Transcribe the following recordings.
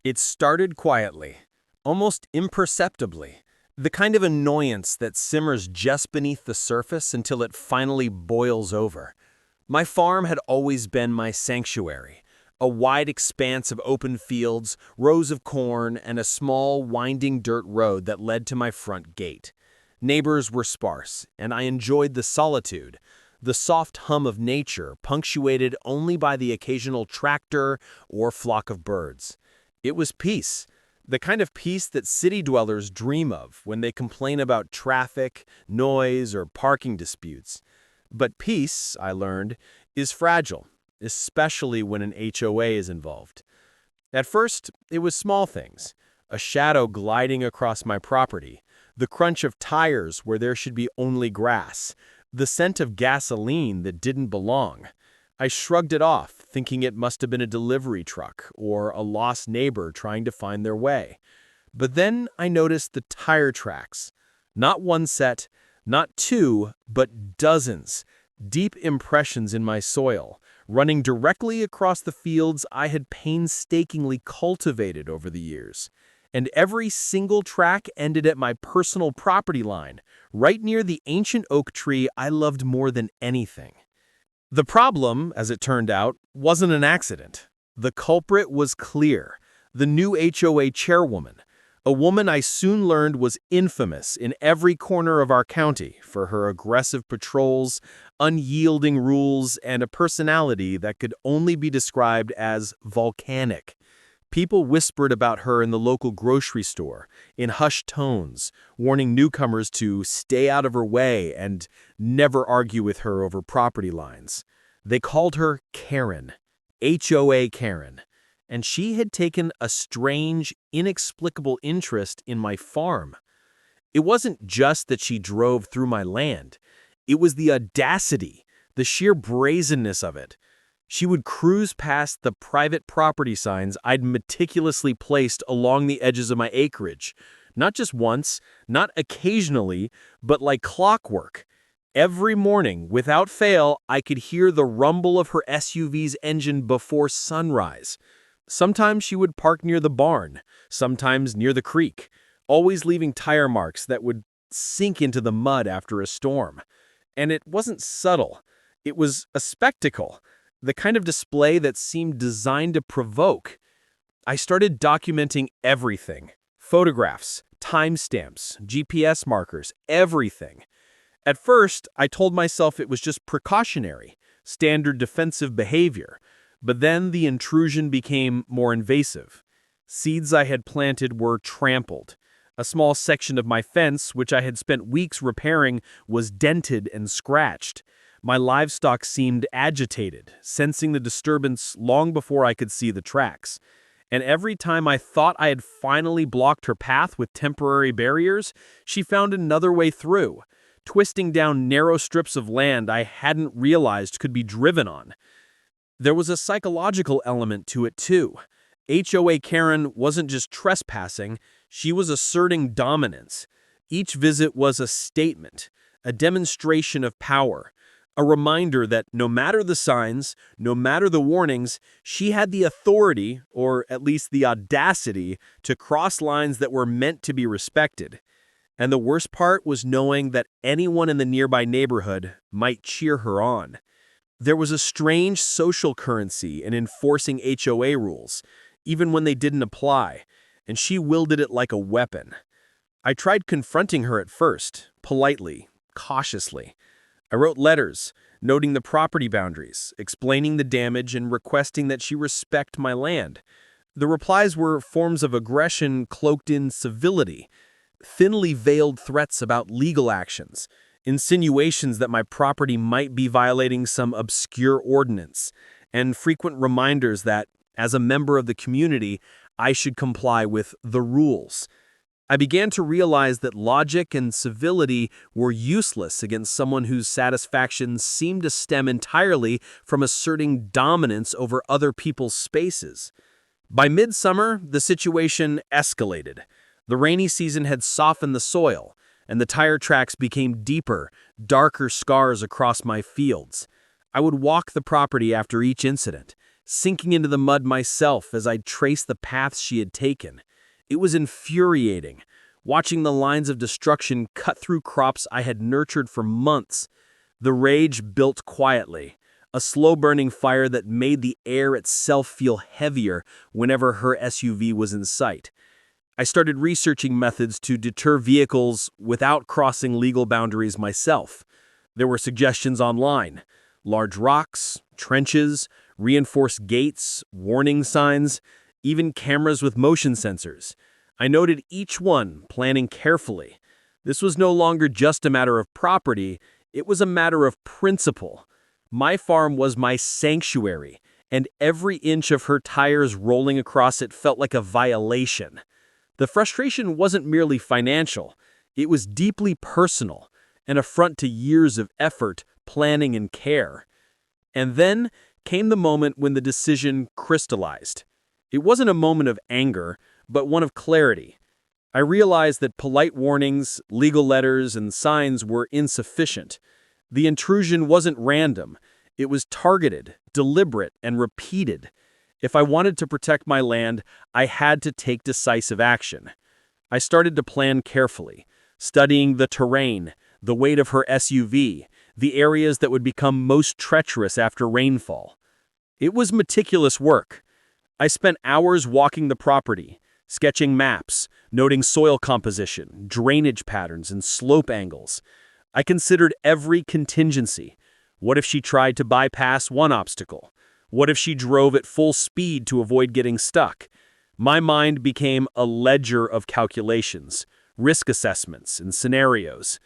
It started quietly, almost imperceptibly, the kind of annoyance that simmers just beneath the surface until it finally boils over. My farm had always been my sanctuary, a wide expanse of open fields, rows of corn, and a small, winding dirt road that led to my front gate. Neighbors were sparse, and I enjoyed the solitude, the soft hum of nature punctuated only by the occasional tractor or flock of birds. It was peace, the kind of peace that city dwellers dream of when they complain about traffic, noise, or parking disputes. But peace, I learned, is fragile, especially when an HOA is involved. At first, it was small things, a shadow gliding across my property, the crunch of tires where there should be only grass, the scent of gasoline that didn't belong. I shrugged it off, thinking it must have been a delivery truck or a lost neighbor trying to find their way. But then I noticed the tire tracks. Not one set, not two, but dozens. Deep impressions in my soil, running directly across the fields I had painstakingly cultivated over the years. And every single track ended at my personal property line, right near the ancient oak tree I loved more than anything. The problem, as it turned out, wasn't an accident. The culprit was clear: the new HOA chairwoman, a woman I soon learned was infamous in every corner of our county for her aggressive patrols, unyielding rules, and a personality that could only be described as volcanic. People whispered about her in the local grocery store, in hushed tones, warning newcomers to stay out of her way and never argue with her over property lines. They called her Karen, HOA Karen, and she had taken a strange, inexplicable interest in my farm. It wasn't just that she drove through my land. It was the audacity, the sheer brazenness of it. She would cruise past the private property signs I'd meticulously placed along the edges of my acreage. Not just once, not occasionally, but like clockwork. Every morning, without fail, I could hear the rumble of her SUV's engine before sunrise. Sometimes she would park near the barn, sometimes near the creek, always leaving tire marks that would sink into the mud after a storm. And it wasn't subtle. It was a spectacle. The kind of display that seemed designed to provoke. I started documenting everything. Photographs, timestamps, GPS markers, everything. At first, I told myself it was just precautionary, standard defensive behavior. But then the intrusion became more invasive. Seeds I had planted were trampled. A small section of my fence, which I had spent weeks repairing, was dented and scratched. My livestock seemed agitated, sensing the disturbance long before I could see the tracks. And every time I thought I had finally blocked her path with temporary barriers, she found another way through, twisting down narrow strips of land I hadn't realized could be driven on. There was a psychological element to it, too. HOA Karen wasn't just trespassing, she was asserting dominance. Each visit was a statement, a demonstration of power, a reminder that no matter the signs, no matter the warnings, she had the authority, or at least the audacity, to cross lines that were meant to be respected. And the worst part was knowing that anyone in the nearby neighborhood might cheer her on. There was a strange social currency in enforcing HOA rules, even when they didn't apply, and she wielded it like a weapon. I tried confronting her at first, politely, cautiously. I wrote letters, noting the property boundaries, explaining the damage, and requesting that she respect my land. The replies were forms of aggression cloaked in civility, thinly veiled threats about legal actions, insinuations that my property might be violating some obscure ordinance, and frequent reminders that, as a member of the community, I should comply with the rules. I began to realize that logic and civility were useless against someone whose satisfaction seemed to stem entirely from asserting dominance over other people's spaces. By midsummer, the situation escalated. The rainy season had softened the soil, and the tire tracks became deeper, darker scars across my fields. I would walk the property after each incident, sinking into the mud myself as I traced the paths she had taken. It was infuriating, watching the lines of destruction cut through crops I had nurtured for months. The rage built quietly, a slow-burning fire that made the air itself feel heavier whenever her SUV was in sight. I started researching methods to deter vehicles without crossing legal boundaries myself. There were suggestions online: large rocks, trenches, reinforced gates, warning signs, even cameras with motion sensors. I noted each one, planning carefully. This was no longer just a matter of property, it was a matter of principle. My farm was my sanctuary, and every inch of her tires rolling across it felt like a violation. The frustration wasn't merely financial, it was deeply personal, an affront to years of effort, planning, and care. And then came the moment when the decision crystallized. It wasn't a moment of anger, but one of clarity. I realized that polite warnings, legal letters, and signs were insufficient. The intrusion wasn't random. It was targeted, deliberate, and repeated. If I wanted to protect my land, I had to take decisive action. I started to plan carefully, studying the terrain, the weight of her SUV, the areas that would become most treacherous after rainfall. It was meticulous work. I spent hours walking the property, sketching maps, noting soil composition, drainage patterns, and slope angles. I considered every contingency. What if she tried to bypass one obstacle? What if she drove at full speed to avoid getting stuck? My mind became a ledger of calculations, risk assessments, and scenarios.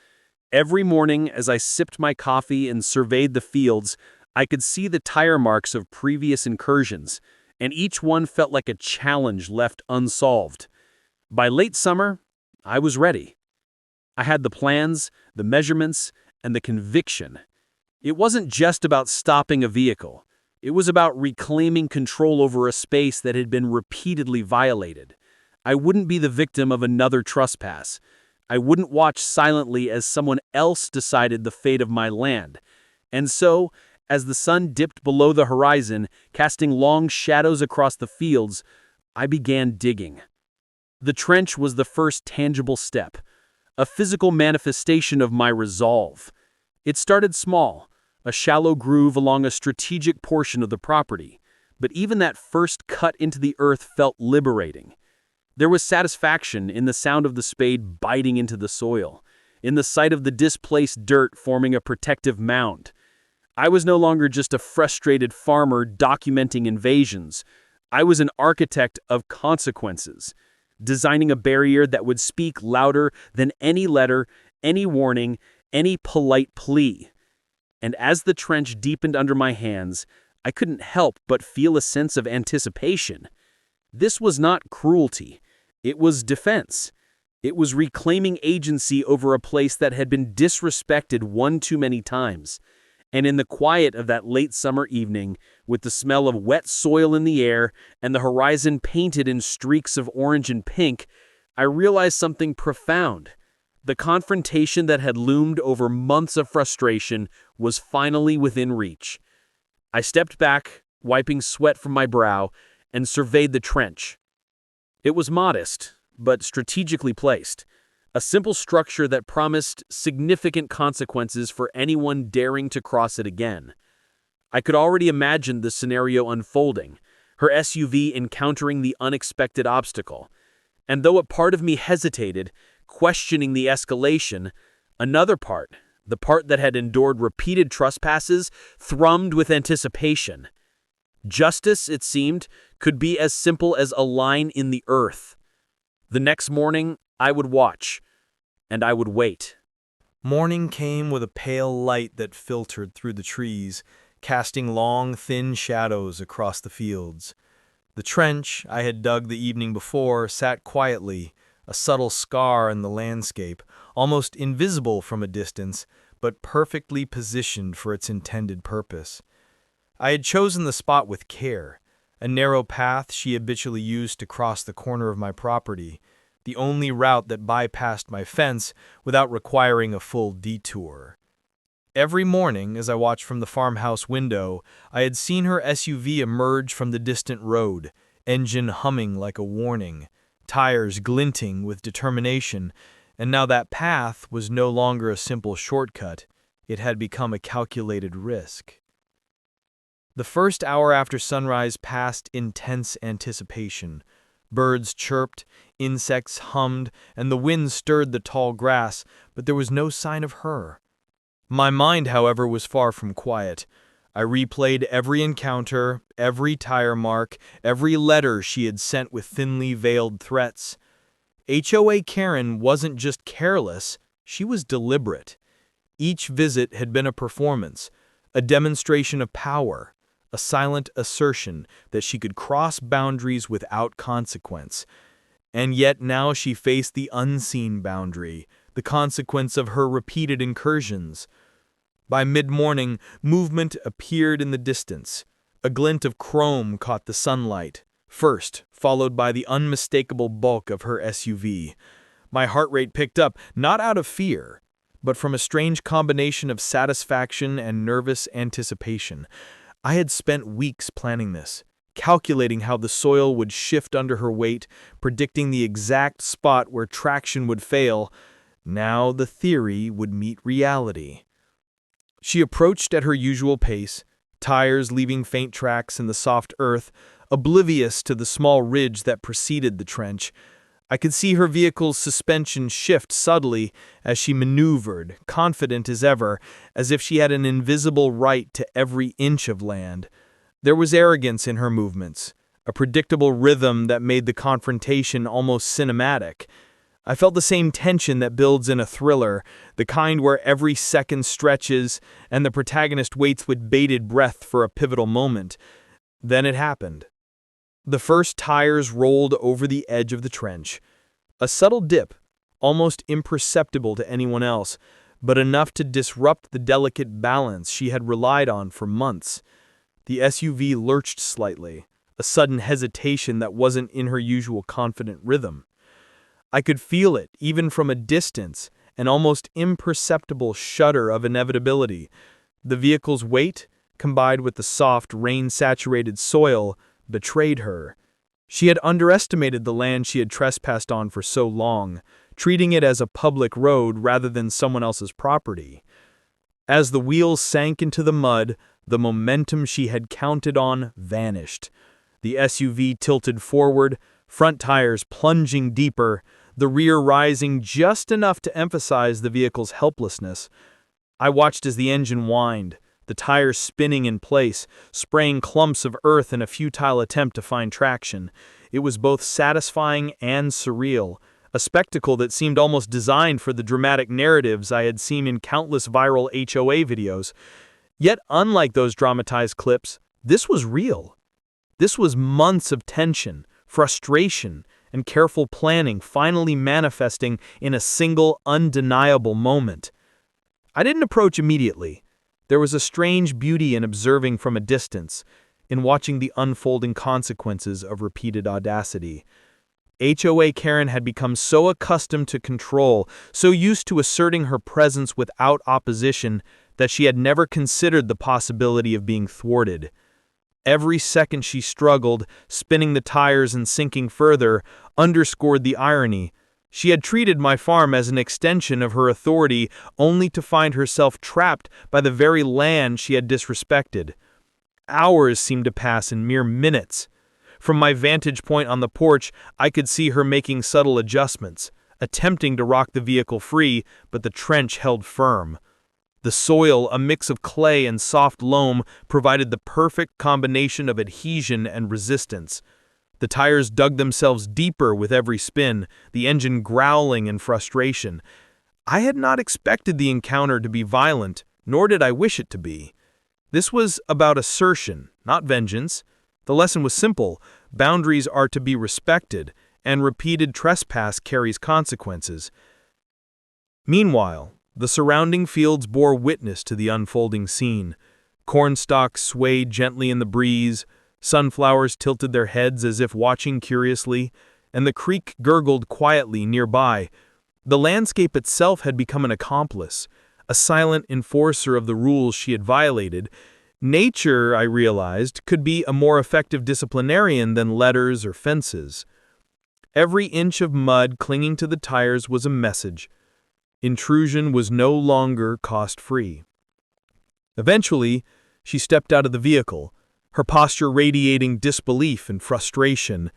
Every morning, as I sipped my coffee and surveyed the fields, I could see the tire marks of previous incursions, and each one felt like a challenge left unsolved. By late summer, I was ready. I had the plans, the measurements, and the conviction. It wasn't just about stopping a vehicle. It was about reclaiming control over a space that had been repeatedly violated. I wouldn't be the victim of another trespass. I wouldn't watch silently as someone else decided the fate of my land. And so, as the sun dipped below the horizon, casting long shadows across the fields, I began digging. The trench was the first tangible step, a physical manifestation of my resolve. It started small, a shallow groove along a strategic portion of the property, but even that first cut into the earth felt liberating. There was satisfaction in the sound of the spade biting into the soil, in the sight of the displaced dirt forming a protective mound. I was no longer just a frustrated farmer documenting invasions. I was an architect of consequences, designing a barrier that would speak louder than any letter, any warning, any polite plea. And as the trench deepened under my hands, I couldn't help but feel a sense of anticipation. This was not cruelty. It was defense. It was reclaiming agency over a place that had been disrespected one too many times. And in the quiet of that late summer evening, with the smell of wet soil in the air and the horizon painted in streaks of orange and pink, I realized something profound. The confrontation that had loomed over months of frustration was finally within reach. I stepped back, wiping sweat from my brow, and surveyed the trench. It was modest, but strategically placed. A simple structure that promised significant consequences for anyone daring to cross it again. I could already imagine the scenario unfolding, her SUV encountering the unexpected obstacle. And though a part of me hesitated, questioning the escalation, another part, the part that had endured repeated trespasses, thrummed with anticipation. Justice, it seemed, could be as simple as a line in the earth. The next morning, I would watch, and I would wait. Morning came with a pale light that filtered through the trees, casting long, thin shadows across the fields. The trench I had dug the evening before sat quietly, a subtle scar in the landscape, almost invisible from a distance, but perfectly positioned for its intended purpose. I had chosen the spot with care, a narrow path she habitually used to cross the corner of my property, the only route that bypassed my fence without requiring a full detour. Every morning, as I watched from the farmhouse window, I had seen her SUV emerge from the distant road, engine humming like a warning, tires glinting with determination, and now that path was no longer a simple shortcut. It had become a calculated risk. The first hour after sunrise passed intense anticipation. Birds chirped, insects hummed, and the wind stirred the tall grass, but there was no sign of her. My mind, however, was far from quiet. I replayed every encounter, every tire mark, every letter she had sent with thinly veiled threats. HOA Karen wasn't just careless, she was deliberate. Each visit had been a performance, a demonstration of power, a silent assertion that she could cross boundaries without consequence. And yet now she faced the unseen boundary, the consequence of her repeated incursions. By mid-morning, movement appeared in the distance. A glint of chrome caught the sunlight, first, followed by the unmistakable bulk of her SUV. My heart rate picked up, not out of fear, but from a strange combination of satisfaction and nervous anticipation. I had spent weeks planning this, calculating how the soil would shift under her weight, predicting the exact spot where traction would fail. Now the theory would meet reality. She approached at her usual pace, tires leaving faint tracks in the soft earth, oblivious to the small ridge that preceded the trench. I could see her vehicle's suspension shift subtly as she maneuvered, confident as ever, as if she had an invisible right to every inch of land. There was arrogance in her movements, a predictable rhythm that made the confrontation almost cinematic. I felt the same tension that builds in a thriller, the kind where every second stretches and the protagonist waits with bated breath for a pivotal moment. Then it happened. The first tires rolled over the edge of the trench. A subtle dip, almost imperceptible to anyone else, but enough to disrupt the delicate balance she had relied on for months. The SUV lurched slightly, a sudden hesitation that wasn't in her usual confident rhythm. I could feel it, even from a distance, an almost imperceptible shudder of inevitability. The vehicle's weight, combined with the soft, rain-saturated soil, betrayed her. She had underestimated the land she had trespassed on for so long, treating it as a public road rather than someone else's property. As the wheels sank into the mud, the momentum she had counted on vanished. The SUV tilted forward, front tires plunging deeper, the rear rising just enough to emphasize the vehicle's helplessness. I watched as the engine whined, the tires spinning in place, spraying clumps of earth in a futile attempt to find traction. It was both satisfying and surreal, a spectacle that seemed almost designed for the dramatic narratives I had seen in countless viral HOA videos. Yet, unlike those dramatized clips, this was real. This was months of tension, frustration, and careful planning finally manifesting in a single, undeniable moment. I didn't approach immediately. There was a strange beauty in observing from a distance, in watching the unfolding consequences of repeated audacity. HOA Karen had become so accustomed to control, so used to asserting her presence without opposition, that she had never considered the possibility of being thwarted. Every second she struggled, spinning the tires and sinking further, underscored the irony. She had treated my farm as an extension of her authority, only to find herself trapped by the very land she had disrespected. Hours seemed to pass in mere minutes. From my vantage point on the porch, I could see her making subtle adjustments, attempting to rock the vehicle free, but the trench held firm. The soil, a mix of clay and soft loam, provided the perfect combination of adhesion and resistance. The tires dug themselves deeper with every spin, the engine growling in frustration. I had not expected the encounter to be violent, nor did I wish it to be. This was about assertion, not vengeance. The lesson was simple: boundaries are to be respected, and repeated trespass carries consequences. Meanwhile, the surrounding fields bore witness to the unfolding scene. Cornstalks swayed gently in the breeze, sunflowers tilted their heads as if watching curiously, and the creek gurgled quietly nearby. The landscape itself had become an accomplice, a silent enforcer of the rules she had violated. Nature, I realized, could be a more effective disciplinarian than letters or fences. Every inch of mud clinging to the tires was a message. Intrusion was no longer cost-free. Eventually, she stepped out of the vehicle, her posture radiating disbelief and frustration.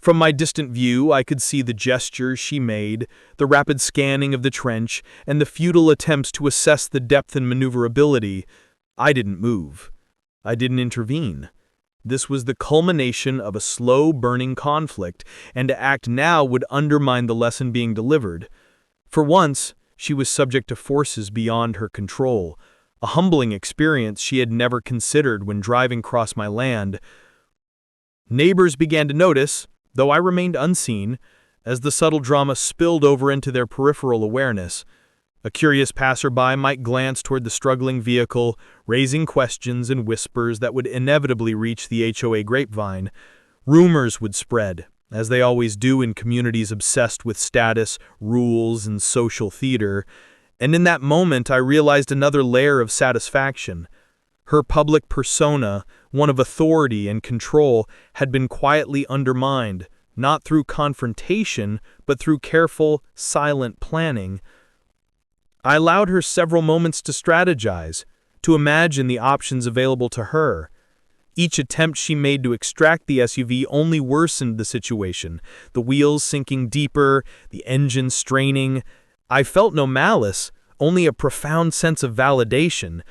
From my distant view, I could see the gestures she made, the rapid scanning of the trench, and the futile attempts to assess the depth and maneuverability. I didn't move. I didn't intervene. This was the culmination of a slow-burning conflict, and to act now would undermine the lesson being delivered. For once, she was subject to forces beyond her control, a humbling experience she had never considered when driving across my land. Neighbors began to notice, though I remained unseen, as the subtle drama spilled over into their peripheral awareness. A curious passerby might glance toward the struggling vehicle, raising questions and whispers that would inevitably reach the HOA grapevine. Rumors would spread, as they always do in communities obsessed with status, rules, and social theater. And in that moment, I realized another layer of satisfaction. Her public persona, one of authority and control, had been quietly undermined, not through confrontation, but through careful, silent planning. I allowed her several moments to strategize, to imagine the options available to her. Each attempt she made to extract the SUV only worsened the situation, the wheels sinking deeper, the engine straining. I felt no malice, only a profound sense of validation.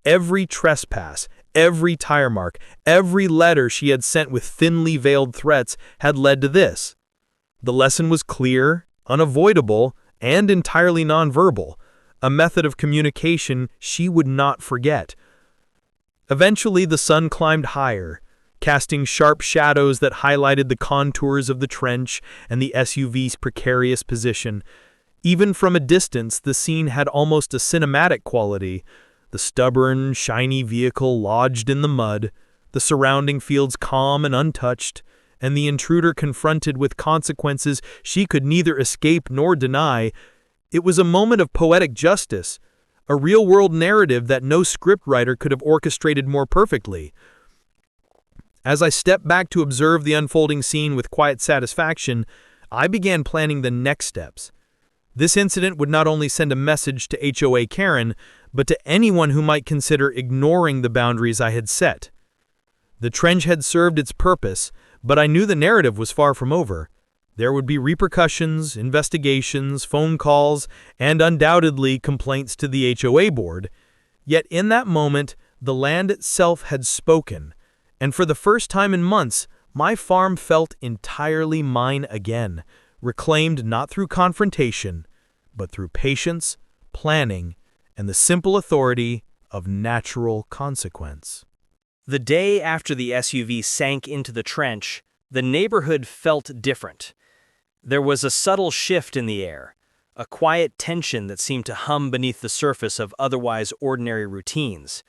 Every trespass, every tire mark, every letter she had sent with thinly veiled threats had led to this. The lesson was clear, unavoidable, and entirely nonverbal, a method of communication she would not forget. Eventually, the sun climbed higher, casting sharp shadows that highlighted the contours of the trench and the SUV's precarious position. Even from a distance, the scene had almost a cinematic quality. The stubborn, shiny vehicle lodged in the mud, the surrounding fields calm and untouched, and the intruder confronted with consequences she could neither escape nor deny. It was a moment of poetic justice, a real-world narrative that no scriptwriter could have orchestrated more perfectly. As I stepped back to observe the unfolding scene with quiet satisfaction, I began planning the next steps. This incident would not only send a message to HOA Karen, but to anyone who might consider ignoring the boundaries I had set. The trench had served its purpose, but I knew the narrative was far from over. There would be repercussions, investigations, phone calls, and undoubtedly complaints to the HOA board. Yet in that moment, the land itself had spoken, and for the first time in months, my farm felt entirely mine again, reclaimed not through confrontation, but through patience, planning, and the simple authority of natural consequence. The day after the SUV sank into the trench, the neighborhood felt different. There was a subtle shift in the air, a quiet tension that seemed to hum beneath the surface of otherwise ordinary routines.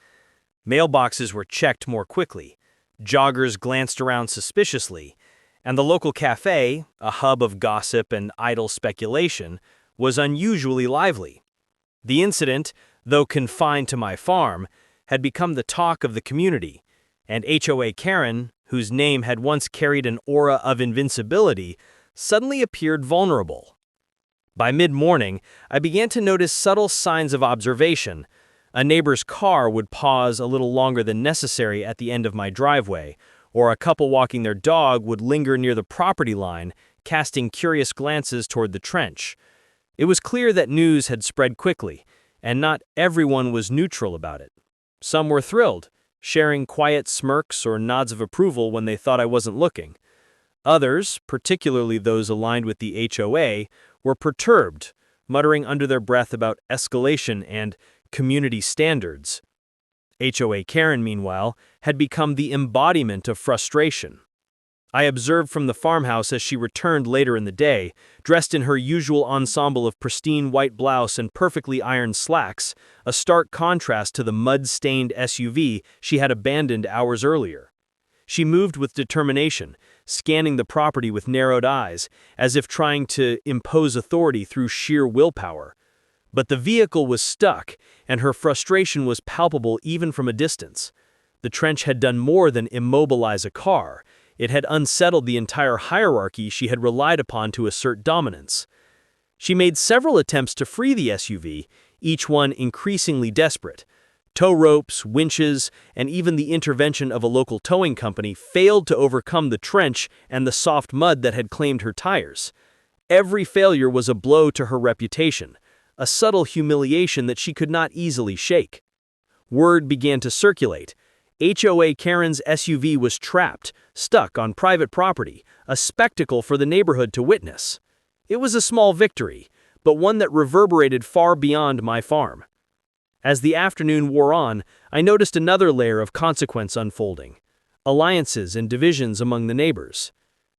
Mailboxes were checked more quickly, joggers glanced around suspiciously, and the local cafe, a hub of gossip and idle speculation, was unusually lively. The incident, though confined to my farm, had become the talk of the community, and HOA Karen, whose name had once carried an aura of invincibility, suddenly appeared vulnerable. By mid-morning, I began to notice subtle signs of observation. A neighbor's car would pause a little longer than necessary at the end of my driveway, or a couple walking their dog would linger near the property line, casting curious glances toward the trench. It was clear that news had spread quickly, and not everyone was neutral about it. Some were thrilled, sharing quiet smirks or nods of approval when they thought I wasn't looking. Others, particularly those aligned with the HOA, were perturbed, muttering under their breath about escalation and community standards. HOA Karen, meanwhile, had become the embodiment of frustration. I observed from the farmhouse as she returned later in the day, dressed in her usual ensemble of pristine white blouse and perfectly ironed slacks, a stark contrast to the mud-stained SUV she had abandoned hours earlier. She moved with determination, scanning the property with narrowed eyes, as if trying to impose authority through sheer willpower. But the vehicle was stuck, and her frustration was palpable even from a distance. The trench had done more than immobilize a car. It had unsettled the entire hierarchy she had relied upon to assert dominance. She made several attempts to free the SUV, each one increasingly desperate. Tow ropes, winches, and even the intervention of a local towing company failed to overcome the trench and the soft mud that had claimed her tires. Every failure was a blow to her reputation, a subtle humiliation that she could not easily shake. Word began to circulate. HOA Karen's SUV was trapped, stuck on private property, a spectacle for the neighborhood to witness. It was a small victory, but one that reverberated far beyond my farm. As the afternoon wore on, I noticed another layer of consequence unfolding. Alliances and divisions among the neighbors.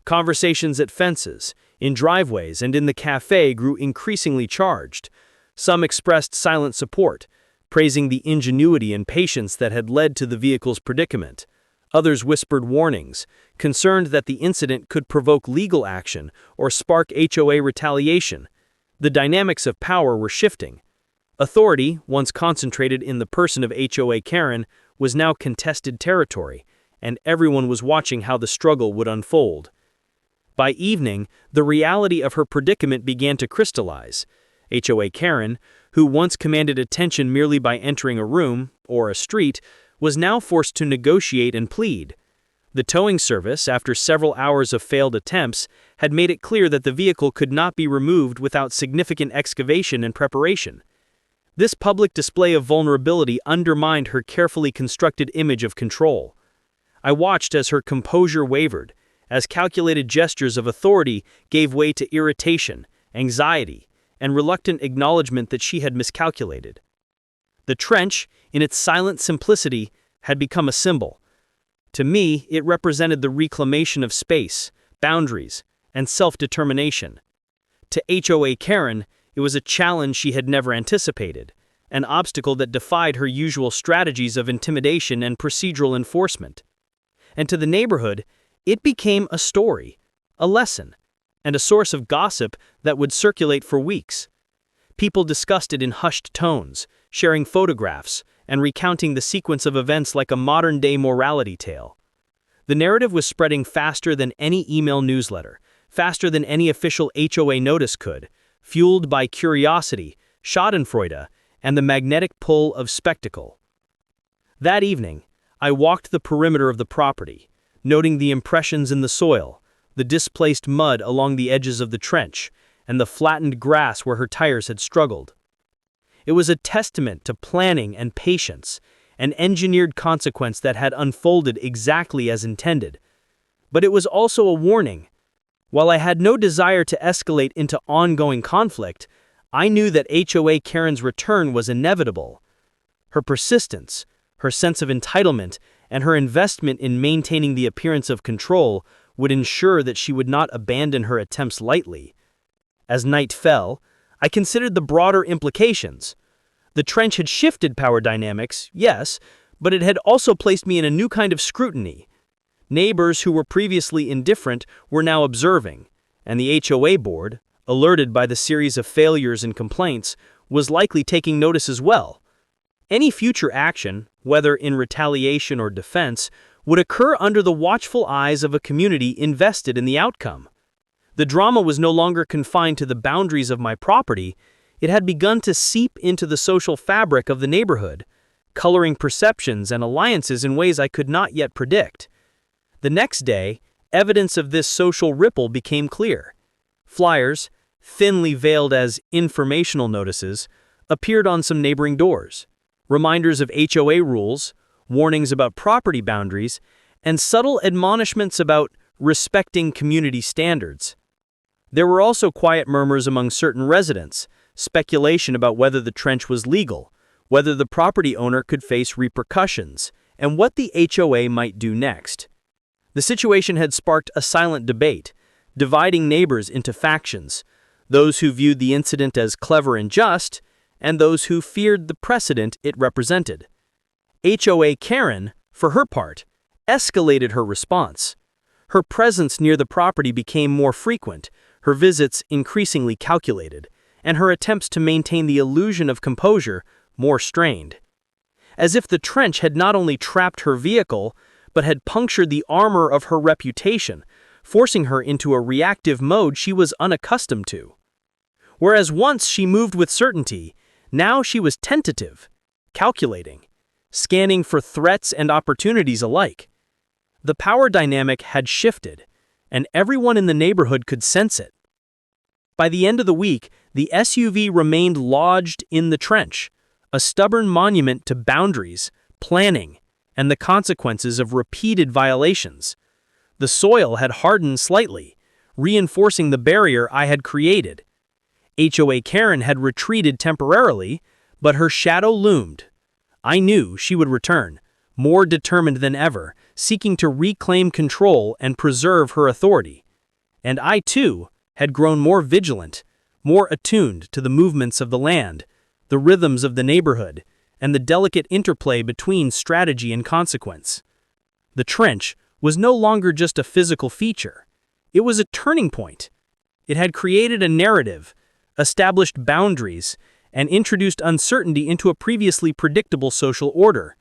Conversations at fences, in driveways, and in the cafe grew increasingly charged. Some expressed silent support, praising the ingenuity and patience that had led to the vehicle's predicament. Others whispered warnings, concerned that the incident could provoke legal action or spark HOA retaliation. The dynamics of power were shifting. Authority, once concentrated in the person of HOA Karen, was now contested territory, and everyone was watching how the struggle would unfold. By evening, the reality of her predicament began to crystallize. HOA Karen, who once commanded attention merely by entering a room or a street, was now forced to negotiate and plead. The towing service, after several hours of failed attempts, had made it clear that the vehicle could not be removed without significant excavation and preparation. This public display of vulnerability undermined her carefully constructed image of control. I watched as her composure wavered, as calculated gestures of authority gave way to irritation, anxiety, and reluctant acknowledgement that she had miscalculated. The trench, in its silent simplicity, had become a symbol. To me, it represented the reclamation of space, boundaries, and self-determination. To HOA Karen, it was a challenge she had never anticipated, an obstacle that defied her usual strategies of intimidation and procedural enforcement. And to the neighborhood, it became a story, a lesson, and a source of gossip that would circulate for weeks. People discussed it in hushed tones, sharing photographs, and recounting the sequence of events like a modern-day morality tale. The narrative was spreading faster than any email newsletter, faster than any official HOA notice could, fueled by curiosity, schadenfreude, and the magnetic pull of spectacle. That evening, I walked the perimeter of the property, noting the impressions in the soil, the displaced mud along the edges of the trench, and the flattened grass where her tires had struggled. It was a testament to planning and patience, an engineered consequence that had unfolded exactly as intended. But it was also a warning. While I had no desire to escalate into ongoing conflict, I knew that HOA Karen's return was inevitable. Her persistence, her sense of entitlement, and her investment in maintaining the appearance of control would ensure that she would not abandon her attempts lightly. As night fell, I considered the broader implications. The trench had shifted power dynamics, yes, but it had also placed me in a new kind of scrutiny. Neighbors who were previously indifferent were now observing, and the HOA board, alerted by the series of failures and complaints, was likely taking notice as well. Any future action, whether in retaliation or defense, would occur under the watchful eyes of a community invested in the outcome. The drama was no longer confined to the boundaries of my property. It had begun to seep into the social fabric of the neighborhood, coloring perceptions and alliances in ways I could not yet predict. The next day, evidence of this social ripple became clear. Flyers, thinly veiled as informational notices, appeared on some neighboring doors. Reminders of HOA rules, warnings about property boundaries, and subtle admonishments about respecting community standards. There were also quiet murmurs among certain residents, speculation about whether the trench was legal, whether the property owner could face repercussions, and what the HOA might do next. The situation had sparked a silent debate, dividing neighbors into factions, those who viewed the incident as clever and just, and those who feared the precedent it represented. HOA Karen, for her part, escalated her response. Her presence near the property became more frequent, her visits increasingly calculated, and her attempts to maintain the illusion of composure more strained. As if the trench had not only trapped her vehicle, but had punctured the armor of her reputation, forcing her into a reactive mode she was unaccustomed to. Whereas once she moved with certainty, now she was tentative, calculating, scanning for threats and opportunities alike. The power dynamic had shifted, and everyone in the neighborhood could sense it. By the end of the week, the SUV remained lodged in the trench, a stubborn monument to boundaries, planning, and the consequences of repeated violations. The soil had hardened slightly, reinforcing the barrier I had created. HOA Karen had retreated temporarily, but her shadow loomed. I knew she would return, more determined than ever, seeking to reclaim control and preserve her authority. And I, too, had grown more vigilant, more attuned to the movements of the land, the rhythms of the neighborhood, and the delicate interplay between strategy and consequence. The trench was no longer just a physical feature. It was a turning point. It had created a narrative, established boundaries, and introduced uncertainty into a previously predictable social order.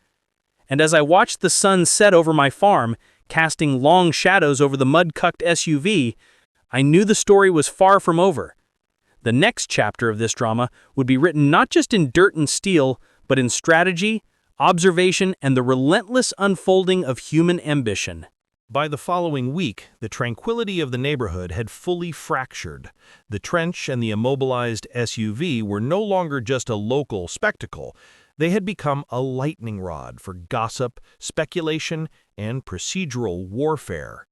And as I watched the sun set over my farm, casting long shadows over the mud-cucked SUV, I knew the story was far from over. The next chapter of this drama would be written not just in dirt and steel, but in strategy, observation, and the relentless unfolding of human ambition. By the following week, the tranquility of the neighborhood had fully fractured. The trench and the immobilized SUV were no longer just a local spectacle. They had become a lightning rod for gossip, speculation, and procedural warfare.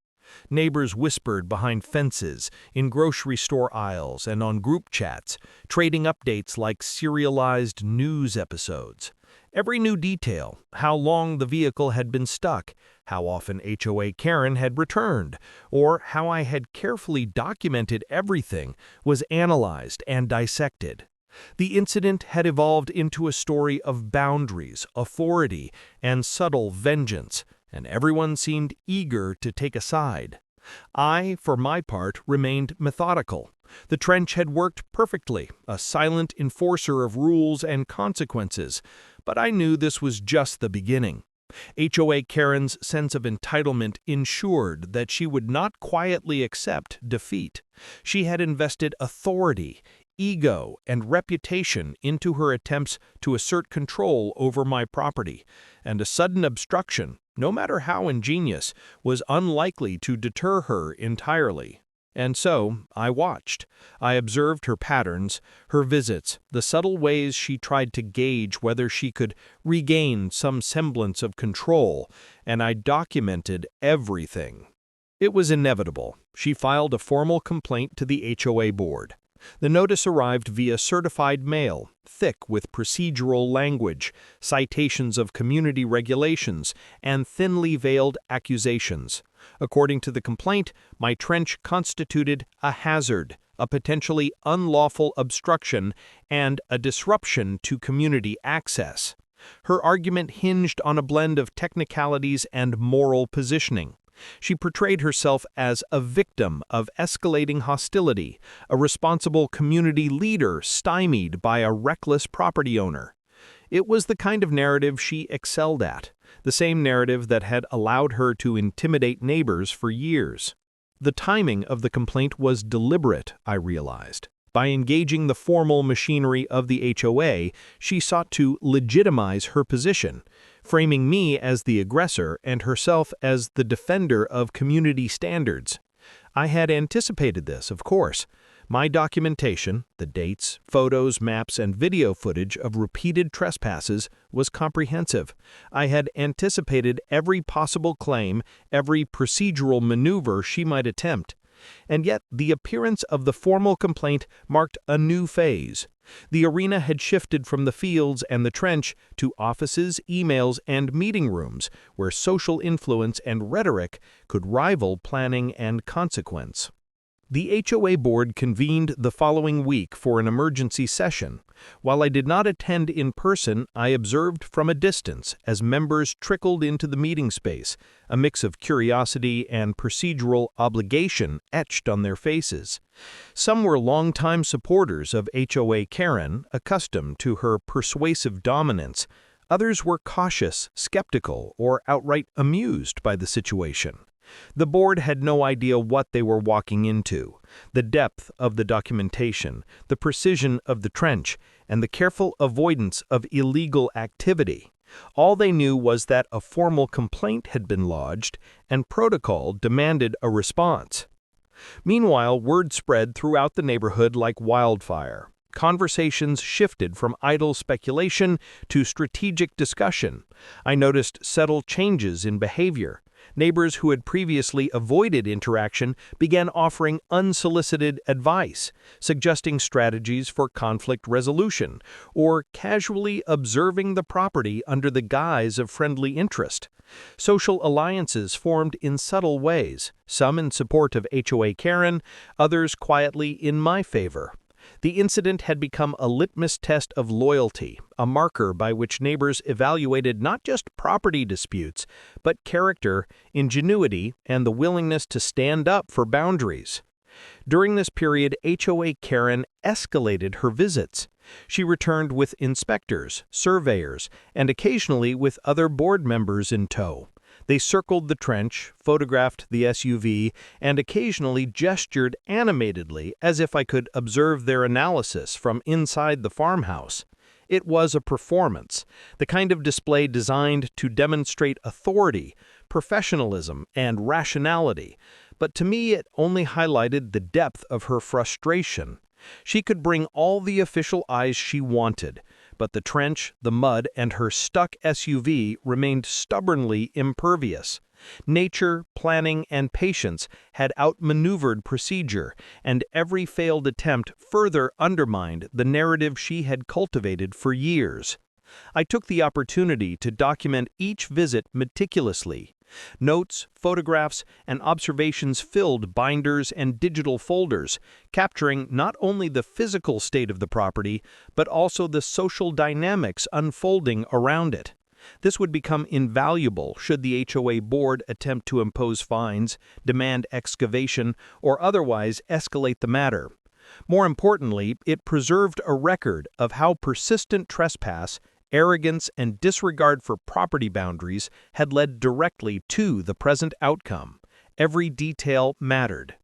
Neighbors whispered behind fences, in grocery store aisles, and on group chats, trading updates like serialized news episodes. Every new detail, how long the vehicle had been stuck, how often HOA Karen had returned, or how I had carefully documented everything, was analyzed and dissected. The incident had evolved into a story of boundaries, authority, and subtle vengeance, and everyone seemed eager to take a side. I, for my part, remained methodical. The trench had worked perfectly, a silent enforcer of rules and consequences, but I knew this was just the beginning. HOA Karen's sense of entitlement ensured that she would not quietly accept defeat. She had invested authority, ego, and reputation into her attempts to assert control over my property, and a sudden obstruction, no matter how ingenious, was unlikely to deter her entirely. And so, I watched. I observed her patterns, her visits, the subtle ways she tried to gauge whether she could regain some semblance of control, and I documented everything. It was inevitable. She filed a formal complaint to the HOA board. The notice arrived via certified mail, thick with procedural language, citations of community regulations, and thinly veiled accusations. According to the complaint, my trench constituted a hazard, a potentially unlawful obstruction, and a disruption to community access. Her argument hinged on a blend of technicalities and moral positioning. She portrayed herself as a victim of escalating hostility, a responsible community leader stymied by a reckless property owner. It was the kind of narrative she excelled at, the same narrative that had allowed her to intimidate neighbors for years. The timing of the complaint was deliberate, I realized. By engaging the formal machinery of the HOA, she sought to legitimize her position, framing me as the aggressor and herself as the defender of community standards. I had anticipated this, of course. My documentation, the dates, photos, maps, and video footage of repeated trespasses, was comprehensive. I had anticipated every possible claim, every procedural maneuver she might attempt. And yet, the appearance of the formal complaint marked a new phase. The arena had shifted from the fields and the trench to offices, emails, and meeting rooms, where social influence and rhetoric could rival planning and consequence. The HOA board convened the following week for an emergency session. While I did not attend in person, I observed from a distance as members trickled into the meeting space, a mix of curiosity and procedural obligation etched on their faces. Some were longtime supporters of HOA Karen, accustomed to her persuasive dominance. Others were cautious, skeptical, or outright amused by the situation. The board had no idea what they were walking into. The depth of the documentation, the precision of the trench, and the careful avoidance of illegal activity. All they knew was that a formal complaint had been lodged, and protocol demanded a response. Meanwhile, word spread throughout the neighborhood like wildfire. Conversations shifted from idle speculation to strategic discussion. I noticed subtle changes in behavior. Neighbors who had previously avoided interaction began offering unsolicited advice, suggesting strategies for conflict resolution, or casually observing the property under the guise of friendly interest. Social alliances formed in subtle ways, some in support of HOA Karen, others quietly in my favor. The incident had become a litmus test of loyalty, a marker by which neighbors evaluated not just property disputes, but character, ingenuity, and the willingness to stand up for boundaries. During this period, HOA Karen escalated her visits. She returned with inspectors, surveyors, and occasionally with other board members in tow. They circled the trench, photographed the SUV, and occasionally gestured animatedly as if I could observe their analysis from inside the farmhouse. It was a performance, the kind of display designed to demonstrate authority, professionalism, and rationality, but to me it only highlighted the depth of her frustration. She could bring all the official eyes she wanted, but the trench, the mud, and her stuck SUV remained stubbornly impervious. Nature, planning, and patience had outmaneuvered procedure, and every failed attempt further undermined the narrative she had cultivated for years. I took the opportunity to document each visit meticulously. Notes, photographs, and observations filled binders and digital folders, capturing not only the physical state of the property, but also the social dynamics unfolding around it. This would become invaluable should the HOA board attempt to impose fines, demand excavation, or otherwise escalate the matter. More importantly, it preserved a record of how persistent trespass, arrogance, and disregard for property boundaries had led directly to the present outcome. Every detail mattered.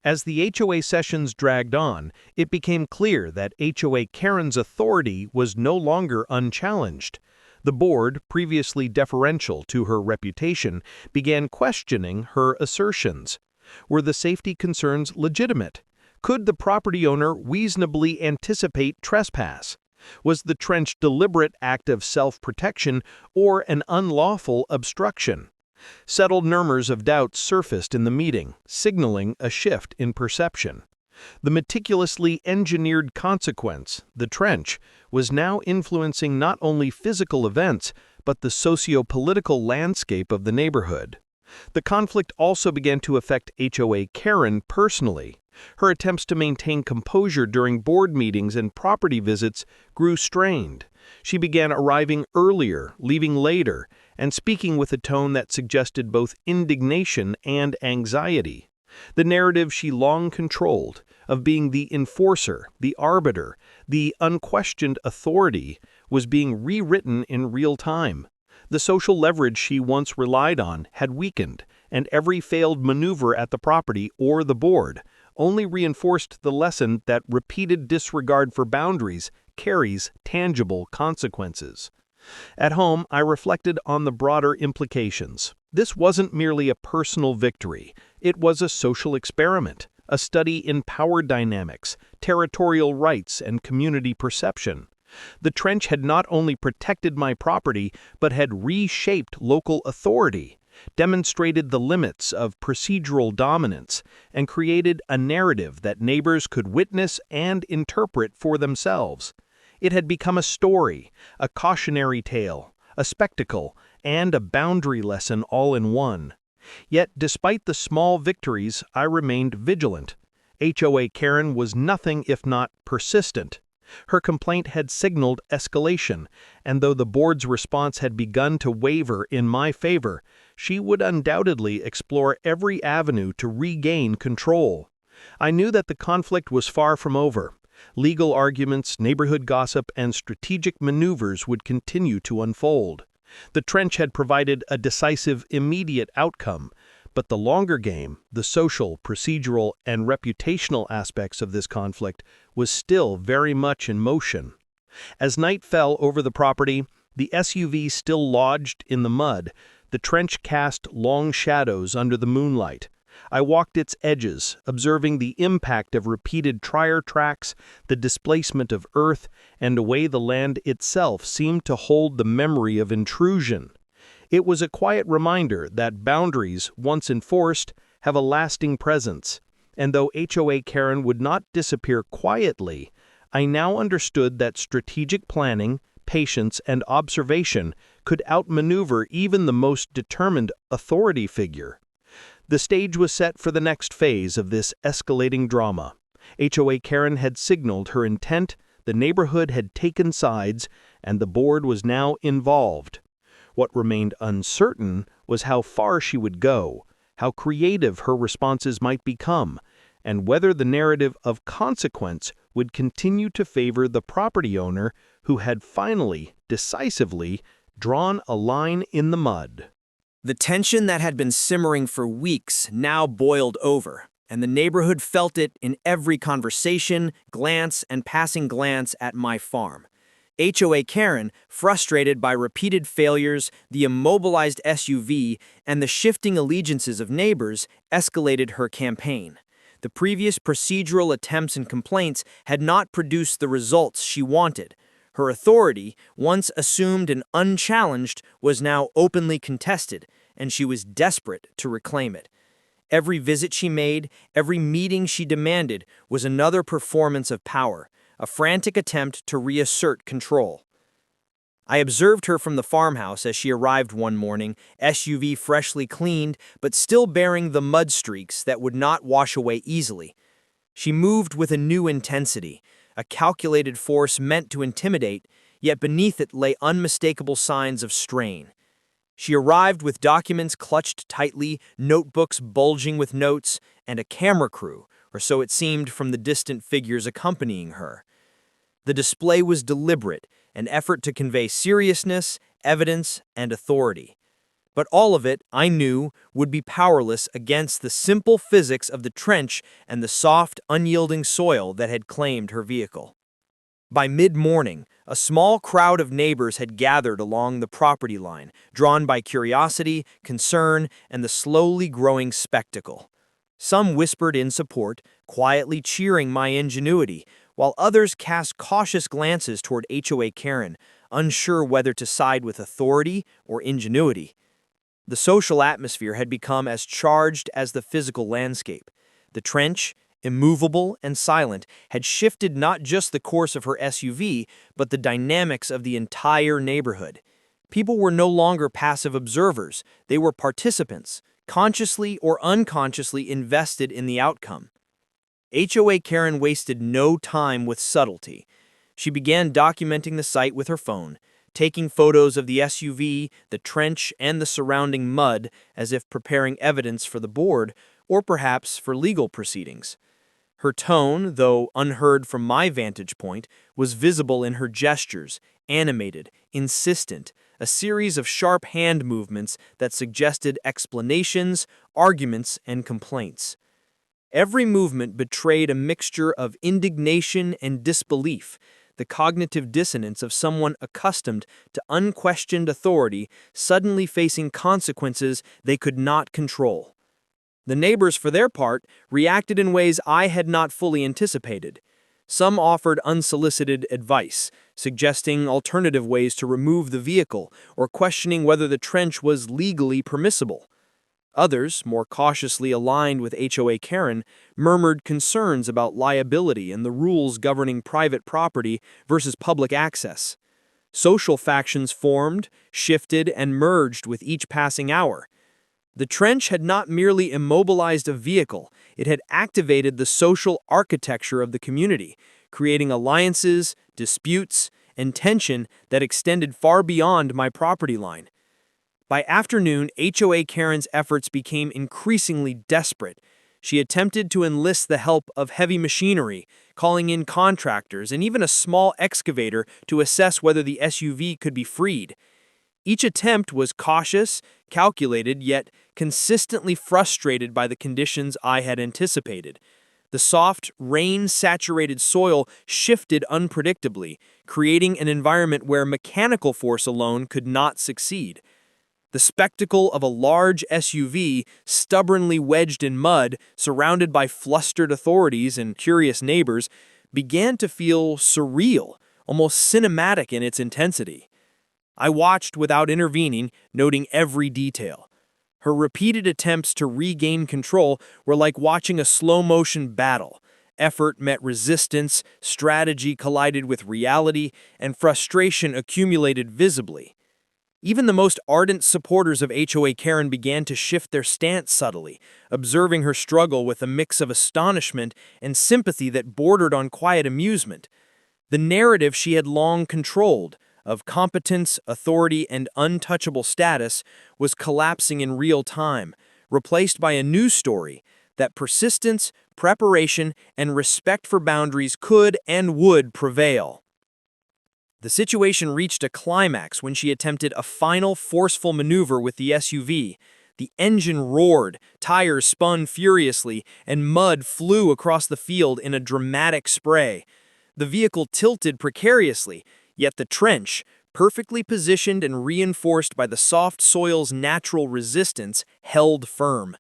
As the HOA sessions dragged on, it became clear that HOA Karen's authority was no longer unchallenged. The board, previously deferential to her reputation, began questioning her assertions. Were the safety concerns legitimate? Could the property owner reasonably anticipate trespass? Was the trench a deliberate act of self-protection or an unlawful obstruction? Settled murmurs of doubt surfaced in the meeting, signaling a shift in perception. The meticulously engineered consequence, the trench, was now influencing not only physical events, but the socio-political landscape of the neighborhood. The conflict also began to affect HOA Karen personally. Her attempts to maintain composure during board meetings and property visits grew strained. She began arriving earlier, leaving later, and speaking with a tone that suggested both indignation and anxiety. The narrative she long controlled, of being the enforcer, the arbiter, the unquestioned authority, was being rewritten in real time. The social leverage she once relied on had weakened, and every failed maneuver at the property or the board only reinforced the lesson that repeated disregard for boundaries carries tangible consequences. At home, I reflected on the broader implications. This wasn't merely a personal victory. It was a social experiment, a study in power dynamics, territorial rights, and community perception. The trench had not only protected my property, but had reshaped local authority, demonstrated the limits of procedural dominance, and created a narrative that neighbors could witness and interpret for themselves. It had become a story, a cautionary tale, a spectacle, and a boundary lesson all in one. Yet, despite the small victories, I remained vigilant. HOA Karen was nothing if not persistent. Her complaint had signaled escalation, and though the board's response had begun to waver in my favor, she would undoubtedly explore every avenue to regain control. I knew that the conflict was far from over. Legal arguments, neighborhood gossip, and strategic maneuvers would continue to unfold. The trench had provided a decisive, immediate outcome, but the longer game, the social, procedural, and reputational aspects of this conflict, was still very much in motion. As night fell over the property, the SUV still lodged in the mud. The trench cast long shadows under the moonlight. I walked its edges, observing the impact of repeated tire tracks, the displacement of earth, and the way the land itself seemed to hold the memory of intrusion. It was a quiet reminder that boundaries, once enforced, have a lasting presence, and though HOA Karen would not disappear quietly, I now understood that strategic planning, patience, and observation could outmaneuver even the most determined authority figure. The stage was set for the next phase of this escalating drama. HOA Karen had signaled her intent, the neighborhood had taken sides, and the board was now involved. What remained uncertain was how far she would go, how creative her responses might become, and whether the narrative of consequence would continue to favor the property owner who had finally, decisively, drawn a line in the mud. The tension that had been simmering for weeks now boiled over, and the neighborhood felt it in every conversation, glance, and passing glance at my farm. HOA Karen, frustrated by repeated failures, the immobilized SUV, and the shifting allegiances of neighbors, escalated her campaign. The previous procedural attempts and complaints had not produced the results she wanted. Her authority, once assumed and unchallenged, was now openly contested, and she was desperate to reclaim it. Every visit she made, every meeting she demanded, was another performance of power, a frantic attempt to reassert control. I observed her from the farmhouse as she arrived one morning, SUV freshly cleaned, but still bearing the mud streaks that would not wash away easily. She moved with a new intensity, a calculated force meant to intimidate, yet beneath it lay unmistakable signs of strain. She arrived with documents clutched tightly, notebooks bulging with notes, and a camera crew, or so it seemed from the distant figures accompanying her. The display was deliberate, an effort to convey seriousness, evidence, and authority. But all of it, I knew, would be powerless against the simple physics of the trench and the soft, unyielding soil that had claimed her vehicle. By mid-morning, a small crowd of neighbors had gathered along the property line, drawn by curiosity, concern, and the slowly growing spectacle. Some whispered in support, quietly cheering my ingenuity, while others cast cautious glances toward HOA Karen, unsure whether to side with authority or ingenuity. The social atmosphere had become as charged as the physical landscape. The trench, immovable and silent, had shifted not just the course of her SUV, but the dynamics of the entire neighborhood. People were no longer passive observers, they were participants, consciously or unconsciously invested in the outcome. HOA Karen wasted no time with subtlety. She began documenting the site with her phone, taking photos of the SUV, the trench, and the surrounding mud as if preparing evidence for the board, or perhaps for legal proceedings. Her tone, though unheard from my vantage point, was visible in her gestures, animated, insistent, a series of sharp hand movements that suggested explanations, arguments, and complaints. Every movement betrayed a mixture of indignation and disbelief, the cognitive dissonance of someone accustomed to unquestioned authority suddenly facing consequences they could not control. The neighbors, for their part, reacted in ways I had not fully anticipated. Some offered unsolicited advice, suggesting alternative ways to remove the vehicle or questioning whether the trench was legally permissible. Others, more cautiously aligned with HOA Karen, murmured concerns about liability and the rules governing private property versus public access. Social factions formed, shifted, and merged with each passing hour. The trench had not merely immobilized a vehicle, it had activated the social architecture of the community, creating alliances, disputes, and tension that extended far beyond my property line. By afternoon, HOA Karen's efforts became increasingly desperate. She attempted to enlist the help of heavy machinery, calling in contractors and even a small excavator to assess whether the SUV could be freed. Each attempt was cautious, calculated, yet consistently frustrated by the conditions I had anticipated. The soft, rain-saturated soil shifted unpredictably, creating an environment where mechanical force alone could not succeed. The spectacle of a large SUV, stubbornly wedged in mud, surrounded by flustered authorities and curious neighbors, began to feel surreal, almost cinematic in its intensity. I watched without intervening, noting every detail. Her repeated attempts to regain control were like watching a slow-motion battle. Effort met resistance, strategy collided with reality, and frustration accumulated visibly. Even the most ardent supporters of HOA Karen began to shift their stance subtly, observing her struggle with a mix of astonishment and sympathy that bordered on quiet amusement. The narrative she had long controlled, of competence, authority, and untouchable status, was collapsing in real time, replaced by a new story that persistence, preparation, and respect for boundaries could and would prevail. The situation reached a climax when she attempted a final forceful maneuver with the SUV. The engine roared, tires spun furiously, and mud flew across the field in a dramatic spray. The vehicle tilted precariously, yet the trench, perfectly positioned and reinforced by the soft soil's natural resistance, held firm.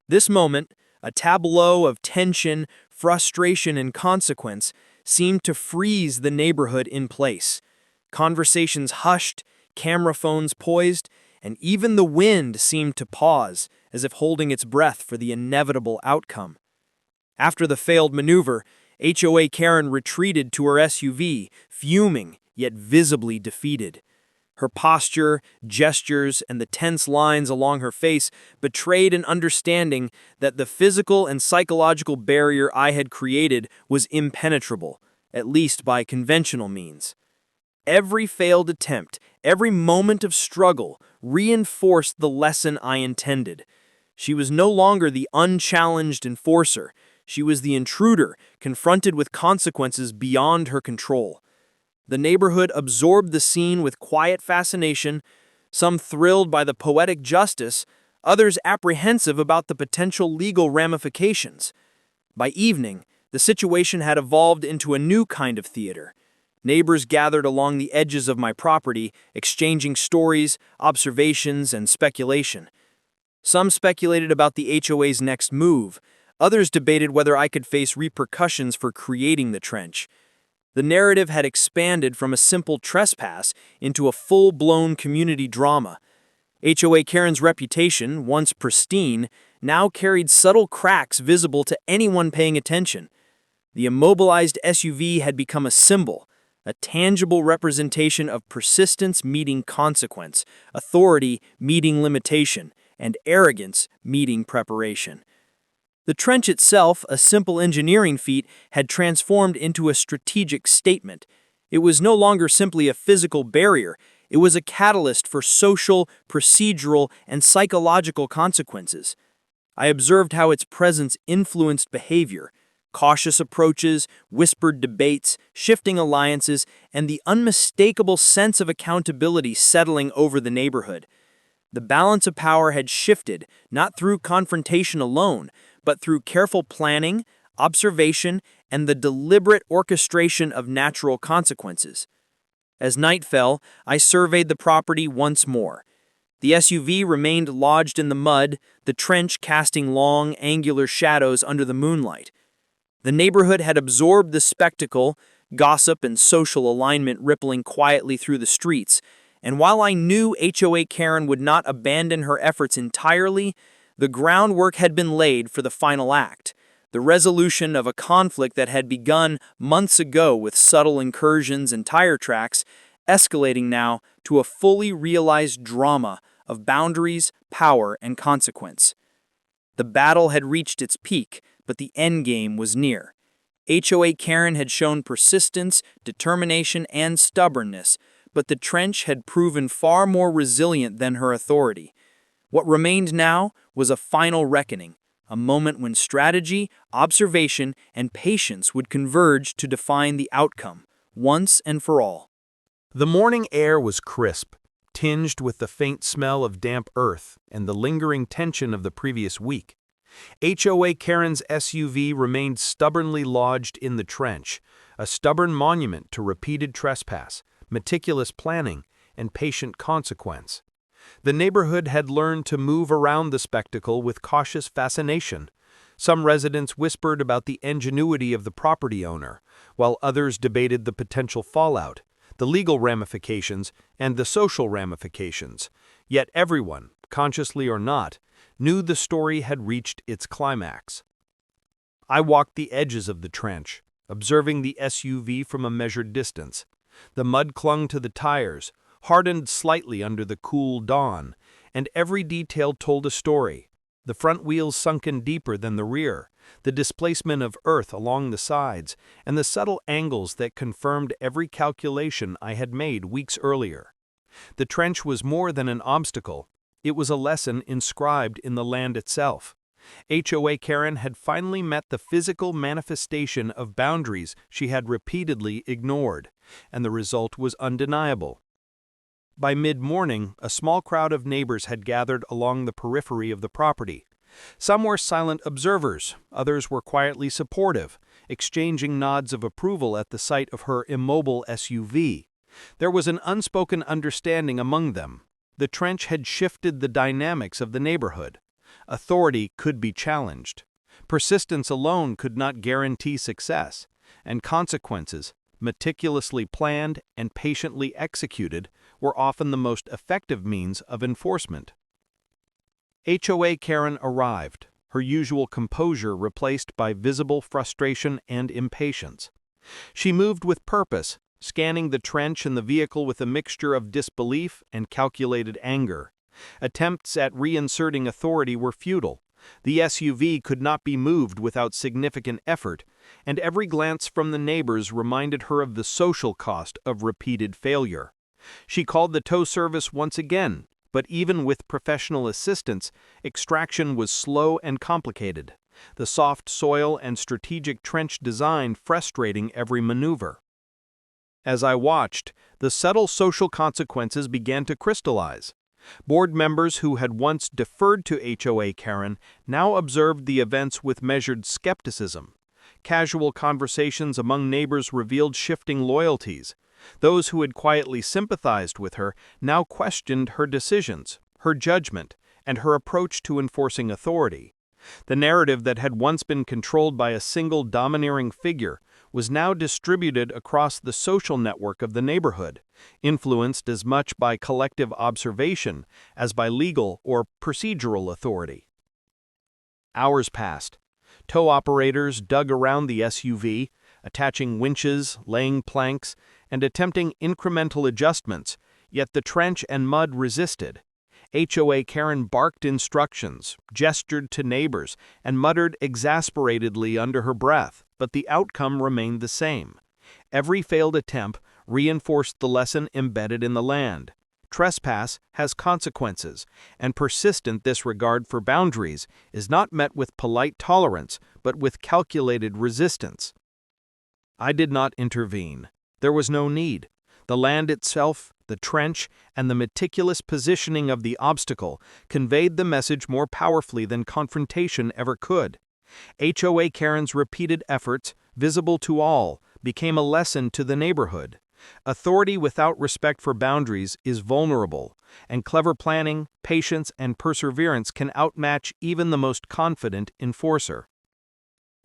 This moment, a tableau of tension, frustration, and consequence, seemed to freeze the neighborhood in place. Conversations hushed, camera phones poised, and even the wind seemed to pause, as if holding its breath for the inevitable outcome. After the failed maneuver, HOA Karen retreated to her SUV, fuming, yet visibly defeated. Her posture, gestures, and the tense lines along her face betrayed an understanding that the physical and psychological barrier I had created was impenetrable, at least by conventional means. Every failed attempt, every moment of struggle, reinforced the lesson I intended. She was no longer the unchallenged enforcer. She was the intruder, confronted with consequences beyond her control. The neighborhood absorbed the scene with quiet fascination, some thrilled by the poetic justice, others apprehensive about the potential legal ramifications. By evening, the situation had evolved into a new kind of theater. Neighbors gathered along the edges of my property, exchanging stories, observations, and speculation. Some speculated about the HOA's next move. Others debated whether I could face repercussions for creating the trench. The narrative had expanded from a simple trespass into a full-blown community drama. HOA Karen's reputation, once pristine, now carried subtle cracks visible to anyone paying attention. The immobilized SUV had become a symbol, a tangible representation of persistence meeting consequence, authority meeting limitation, and arrogance meeting preparation. The trench itself, a simple engineering feat, had transformed into a strategic statement. It was no longer simply a physical barrier. It was a catalyst for social, procedural, and psychological consequences. I observed how its presence influenced behavior. Cautious approaches, whispered debates, shifting alliances, and the unmistakable sense of accountability settling over the neighborhood. The balance of power had shifted, not through confrontation alone, but through careful planning, observation, and the deliberate orchestration of natural consequences. As night fell, I surveyed the property once more. The SUV remained lodged in the mud, the trench casting long, angular shadows under the moonlight. The neighborhood had absorbed the spectacle, gossip and social alignment rippling quietly through the streets, and while I knew HOA Karen would not abandon her efforts entirely, the groundwork had been laid for the final act, the resolution of a conflict that had begun months ago with subtle incursions and tire tracks, escalating now to a fully realized drama of boundaries, power, and consequence. The battle had reached its peak, but the endgame was near. HOA Karen had shown persistence, determination, and stubbornness, but the trench had proven far more resilient than her authority. What remained now was a final reckoning, a moment when strategy, observation, and patience would converge to define the outcome, once and for all. The morning air was crisp, tinged with the faint smell of damp earth and the lingering tension of the previous week. HOA Karen's SUV remained stubbornly lodged in the trench, a stubborn monument to repeated trespass, meticulous planning, and patient consequence. The neighborhood had learned to move around the spectacle with cautious fascination. Some residents whispered about the ingenuity of the property owner, while others debated the potential fallout, the legal ramifications, and the social ramifications. Yet everyone, consciously or not, knew the story had reached its climax. I walked the edges of the trench, observing the SUV from a measured distance. The mud clung to the tires, hardened slightly under the cool dawn, and every detail told a story. The front wheels sunken deeper than the rear, the displacement of earth along the sides, and the subtle angles that confirmed every calculation I had made weeks earlier. The trench was more than an obstacle. It was a lesson inscribed in the land itself. HOA Karen had finally met the physical manifestation of boundaries she had repeatedly ignored, and the result was undeniable. By mid-morning, a small crowd of neighbors had gathered along the periphery of the property. Some were silent observers, others were quietly supportive, exchanging nods of approval at the sight of her immobile SUV. There was an unspoken understanding among them. The trench had shifted the dynamics of the neighborhood. Authority could be challenged. Persistence alone could not guarantee success, and consequences, meticulously planned and patiently executed, were often the most effective means of enforcement. HOA Karen arrived, her usual composure replaced by visible frustration and impatience. She moved with purpose, scanning the trench and the vehicle with a mixture of disbelief and calculated anger. Attempts at reinserting authority were futile. The SUV could not be moved without significant effort, and every glance from the neighbors reminded her of the social cost of repeated failure. She called the tow service once again, but even with professional assistance, extraction was slow and complicated, the soft soil and strategic trench design frustrating every maneuver. As I watched, the subtle social consequences began to crystallize. Board members who had once deferred to HOA Karen now observed the events with measured skepticism. Casual conversations among neighbors revealed shifting loyalties. Those who had quietly sympathized with her now questioned her decisions, her judgment, and her approach to enforcing authority. The narrative that had once been controlled by a single domineering figure was now distributed across the social network of the neighborhood, influenced as much by collective observation as by legal or procedural authority. Hours passed. Tow operators dug around the SUV, attaching winches, laying planks, and attempting incremental adjustments, yet the trench and mud resisted. HOA Karen barked instructions, gestured to neighbors, and muttered exasperatedly under her breath, but the outcome remained the same. Every failed attempt reinforced the lesson embedded in the land. Trespass has consequences, and persistent disregard for boundaries is not met with polite tolerance, but with calculated resistance. I did not intervene. There was no need. The land itself, the trench, and the meticulous positioning of the obstacle conveyed the message more powerfully than confrontation ever could. HOA Karen's repeated efforts, visible to all, became a lesson to the neighborhood. Authority without respect for boundaries is vulnerable, and clever planning, patience, and perseverance can outmatch even the most confident enforcer.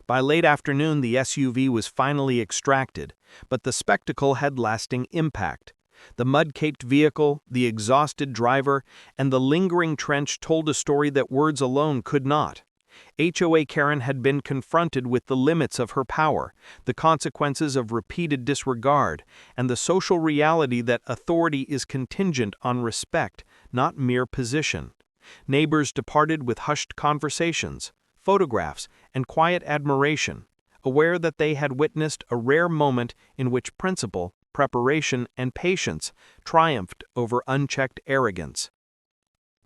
By late afternoon, the SUV was finally extracted, but the spectacle had lasting impact. The mud-caked vehicle, the exhausted driver, and the lingering trench told a story that words alone could not. HOA Karen had been confronted with the limits of her power, the consequences of repeated disregard, and the social reality that authority is contingent on respect, not mere position. Neighbors departed with hushed conversations, photographs, and quiet admiration, aware that they had witnessed a rare moment in which principle, preparation, and patience triumphed over unchecked arrogance.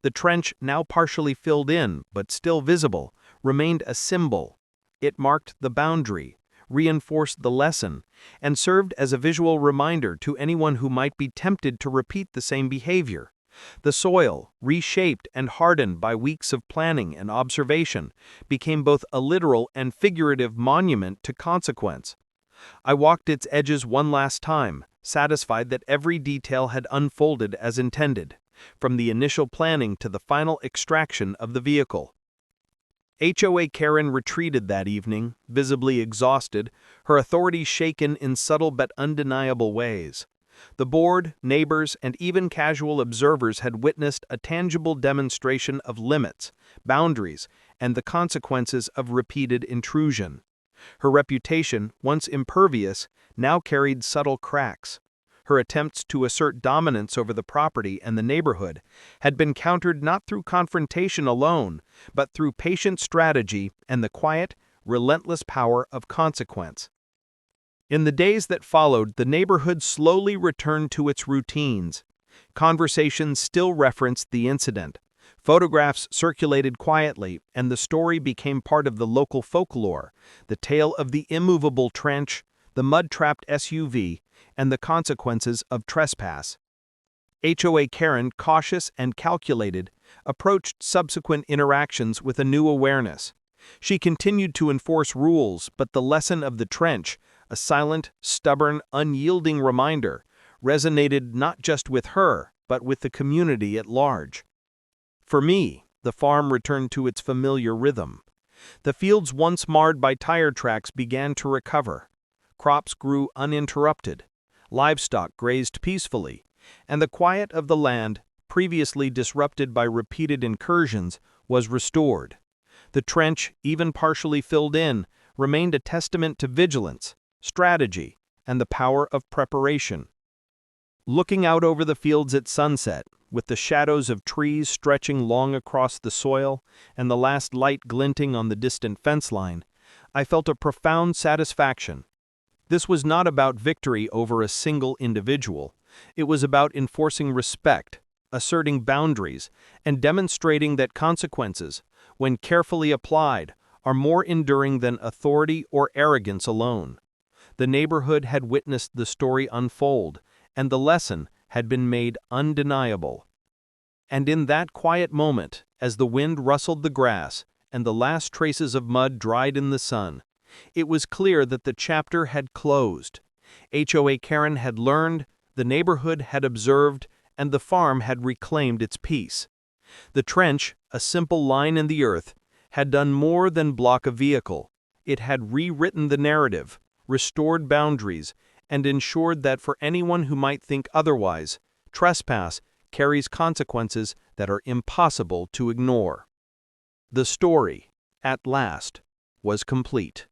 The trench, now partially filled in but still visible, remained a symbol. It marked the boundary, reinforced the lesson, and served as a visual reminder to anyone who might be tempted to repeat the same behavior. The soil, reshaped and hardened by weeks of planning and observation, became both a literal and figurative monument to consequence. I walked its edges one last time, satisfied that every detail had unfolded as intended, from the initial planning to the final extraction of the vehicle. HOA Karen retreated that evening, visibly exhausted, her authority shaken in subtle but undeniable ways. The board, neighbors, and even casual observers had witnessed a tangible demonstration of limits, boundaries, and the consequences of repeated intrusion. Her reputation, once impervious, now carried subtle cracks. Her attempts to assert dominance over the property and the neighborhood had been countered not through confrontation alone, but through patient strategy and the quiet, relentless power of consequence. In the days that followed, the neighborhood slowly returned to its routines. Conversations still referenced the incident. Photographs circulated quietly, and the story became part of the local folklore, the tale of the immovable trench, the mud-trapped SUV, and the consequences of trespass. HOA Karen, cautious and calculated, approached subsequent interactions with a new awareness. She continued to enforce rules, but the lesson of the trench, a silent, stubborn, unyielding reminder, resonated not just with her, but with the community at large. For me, the farm returned to its familiar rhythm. The fields once marred by tire tracks began to recover. Crops grew uninterrupted. Livestock grazed peacefully, and the quiet of the land, previously disrupted by repeated incursions, was restored. The trench, even partially filled in, remained a testament to vigilance, strategy, and the power of preparation. Looking out over the fields at sunset, with the shadows of trees stretching long across the soil and the last light glinting on the distant fence line, I felt a profound satisfaction. This was not about victory over a single individual. It was about enforcing respect, asserting boundaries, and demonstrating that consequences, when carefully applied, are more enduring than authority or arrogance alone. The neighborhood had witnessed the story unfold, and the lesson had been made undeniable. And in that quiet moment, as the wind rustled the grass and the last traces of mud dried in the sun, it was clear that the chapter had closed. HOA Karen had learned, the neighborhood had observed, and the farm had reclaimed its peace. The trench, a simple line in the earth, had done more than block a vehicle. It had rewritten the narrative, restored boundaries, and ensured that for anyone who might think otherwise, trespass carries consequences that are impossible to ignore. The story, at last, was complete.